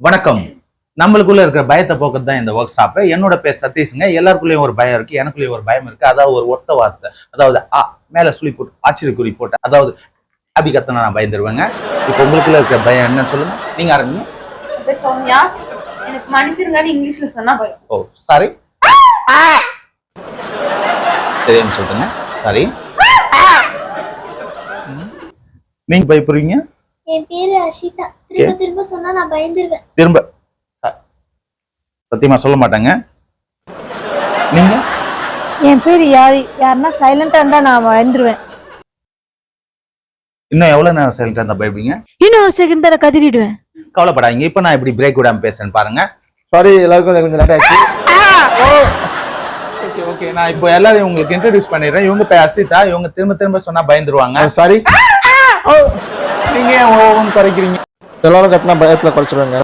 வணக்கம். நம்மளுக்குள்ள இருக்கிற பயத்தை போக்குறது தான் இந்த ஒர்க் ஷாப். என்னோட பேர் சதீஷ்ங்க. எல்லாருக்குள்ளயும் ஒரு பயம் இருக்கு, எனக்குள்ளயும் ஒரு பயம் இருக்கு. அதாவது ஒரு ஒத்த வார்த்தை, அதாவது மேல சுழி போட்டு ஆச்சரியக்குறி போட்டு, அதாவது அபி கத்தனை நான் பயந்துருவேங்க. இப்போ உங்களுக்குள்ள இருக்கிற பயம் என்ன சொல்லுங்க, நீங்க ஆரம்பிங்க. சௌமியா, எனக்கு மன்னிச்சிருங்கன்னு இங்கிலீஷ்ல சொன்னா பயம். ஓ சாரி, தெரியும் சொல்லுங்க. சாரி. நீங்க பயப்படுறீங்க? என் பேரு அஷிதா. திரும்ப திரும்ப சொன்னா நான் பயந்துருவேன். திரும்ப சத்தியமா சொல்ல மாட்டாங்க. நீங்க? என் பேரு யாருன்னா சைலண்டா இருந்தா நான் பயந்துருவேன். இன்னும் எவ்வளவு நேரம் சைலண்டா இருந்தா பயப்படுவீங்க? இன்னும் ஒரு செகண்ட் தான் கதறிடுவேன். கவலைப்படாதீங்க. இப்ப நான் இப்படி பிரேக் விடாம பேசுறேன்னு பாருங்க. சாரி, எல்லாருக்கும் கொஞ்சம் லேட் ஆயிடுச்சு. ஓகே ஓகே, நான் இப்போ எல்லாரையும் உங்களுக்கு இன்ட்ரோடியூஸ் பண்ணிடுறேன். இவங்க பேர் அர்ஷிதா. இவங்க திரும்ப திரும்ப சொன்னா பயந்துருவாங்க. சாரி, நீங்க ஏன் ஓவன் குறைக்கிறீங்க? எல்லாரும் கத்தினா பயத்துல குறைச்சிருவாங்க.